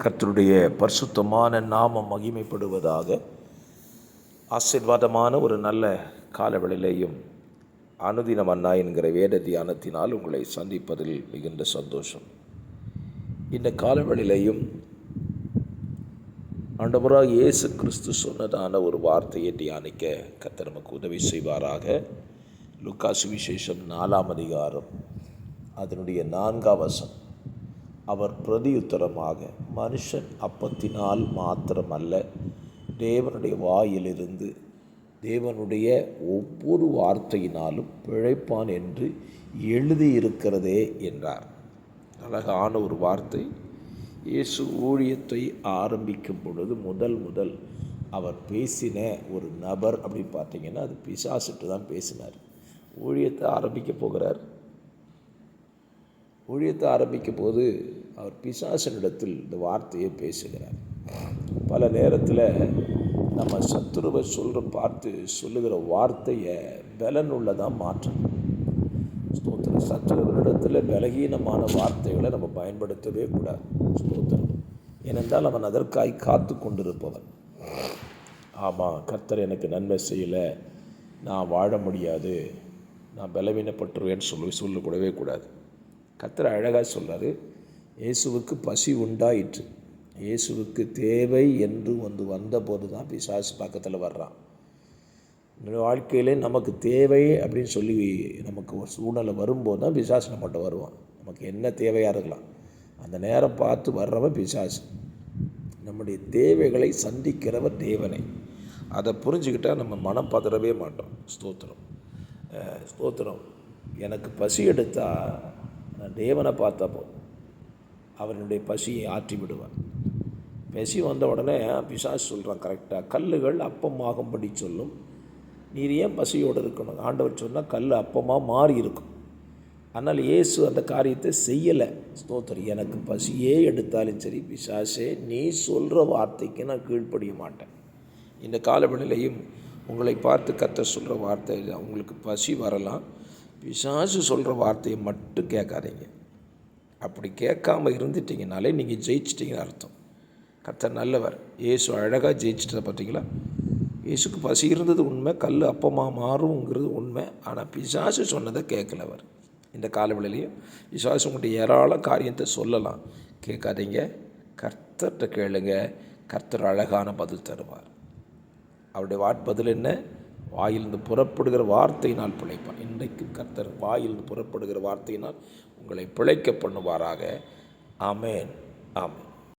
கர்த்தருடைய பரிசுத்தமான நாமம் மகிமைப்படுவதாக. ஆசீர்வாதமான ஒரு நல்ல காலவெளியிலேயும் அனுதின மன்னா என்கிற வேத தியானத்தினால் உங்களை சந்திப்பதில் மிகுந்த சந்தோஷம். இந்த காலவெளியிலேயும் ஆண்டவராக இயேசு கிறிஸ்து சொன்னதான ஒரு வார்த்தையை தியானிக்க கர்த்தர் நமக்கு உதவி செய்வாராக. லூக்கா சுவிசேஷம் 4ஆம் அதிகாரம் அதனுடைய 4ஆம் வசனம். அவர் பிரதியுத்தரமாக, மனுஷன் அப்பத்தினால் மாத்திரமல்ல, தேவனுடைய வாயிலிருந்து தேவனுடைய ஒவ்வொரு வார்த்தையினாலும் பிழைப்பான் என்று எழுதியிருக்கிறதே என்றார். அழகான ஒரு வார்த்தை. இயேசு ஊழியத்தை ஆரம்பிக்கும் பொழுது முதல் அவர் பேசின ஒரு நபர் அப்படின்னு பார்த்தீங்கன்னா அது பிசாசுட்டு தான் பேசினார். ஊழியத்தை ஆரம்பிக்கும் போது அவர் பிசாசனிடத்தில் இந்த வார்த்தையை பேசுகிறார். பல நேரத்தில் நம்ம சத்துருவை சொல்லுகிற வார்த்தையை பலனுள்ளதாக மாற்றணும். ஸ்தோத்திரம். சத்துருவனிடத்தில் பலகீனமான வார்த்தைகளை நம்ம பயன்படுத்தவே கூடாது. ஸ்தோத்திரம். ஏனென்றால் அவன் அதற்காய் காத்து கொண்டிருப்பவன். ஆமாம், கர்த்தர் எனக்கு நன்மை செய்யலை, நான் வாழ முடியாது, நான் பலவீனப்பட்டுருவேன்னு சொல்லக்கூடவே கூடாது. கர்த்தர் அழகாக சொல்கிறார், இயேசுவுக்கு பசி உண்டாயிற்று, இயேசுவுக்கு தேவை என்று வந்தபோது தான் பிசாசு பக்கத்தில் வர்றான். வாழ்க்கையிலே நமக்கு தேவை அப்படின்னு சொல்லி நமக்கு ஒரு சூழ்நிலை வரும்போது தான் பிசாசு நம்மகிட்ட வருவான். நமக்கு என்ன தேவையாக இருக்கலாம், அந்த நேரம் பார்த்து வர்றவன் பிசாசு. நம்முடைய தேவைகளை சந்திக்கிறவர் தேவனை. அதை புரிஞ்சுக்கிட்டால் நம்ம மனம் பதறவே மாட்டோம். ஸ்தோத்திரம். எனக்கு பசி எடுத்தால் நான் தேவனை பார்த்தா போதும், அவனுடைய பசியை ஆற்றி விடுவான். பசி வந்த உடனே பிசாசு சொல்கிறான் கரெக்டாக, கல்லுகள் அப்பமாகும்படி சொல்லும், நீர் ஏன் பசியோடு இருக்கணும்? ஆண்டவர் சொன்னால் கல் அப்பமாக மாறி இருக்கும். ஆனால் இயேசு அந்த காரியத்தை செய்யலை. ஸ்தோத்திரம். எனக்கு பசியே எடுத்தாலும் சரி, பிசாசே நீ சொல்கிற வார்த்தைக்கு நான் கீழ்ப்படிய மாட்டேன். இந்த காலவெளியிலையும் உங்களை பார்த்து கர்த்தர் சொல்கிற வார்த்தை, உங்களுக்கு பசி வரலாம், பிசாசு சொல்கிற வார்த்தையை மட்டும் கேட்காதீங்க. அப்படி கேட்காம இருந்துட்டிங்கனாலே நீங்கள் ஜெயிச்சிட்டிங்கன்னு அர்த்தம். கர்த்தர் நல்லவர். இயேசு அழகாக ஜெயிச்சிட்டதை பார்த்தீங்களா? இயேசுக்கு பசி இருந்தது உண்மை, கல் அப்பமாக மாறுங்கிறது உண்மை. ஆனால் பிசாசு சொன்னதை கேட்கலவர். இந்த காலவெளியிலையும் பிசாசு உங்கள்கிட்ட ஏராள காரியத்தை சொல்லலாம், கேட்காதீங்க, கர்த்தர்கிட்ட கேளுங்க. கர்த்தர் அழகான பதில் தருவார். அவருடைய பதில் என்ன? வாயிலிருந்து புறப்படுகிற வார்த்தையினால் பிழைப்பான். இன்றைக்கு கர்த்தர் வாயிலிருந்து புறப்படுகிற வார்த்தையினால் உங்களை பிழைக்க பண்ணுவாராக. ஆமென். ஆமென்.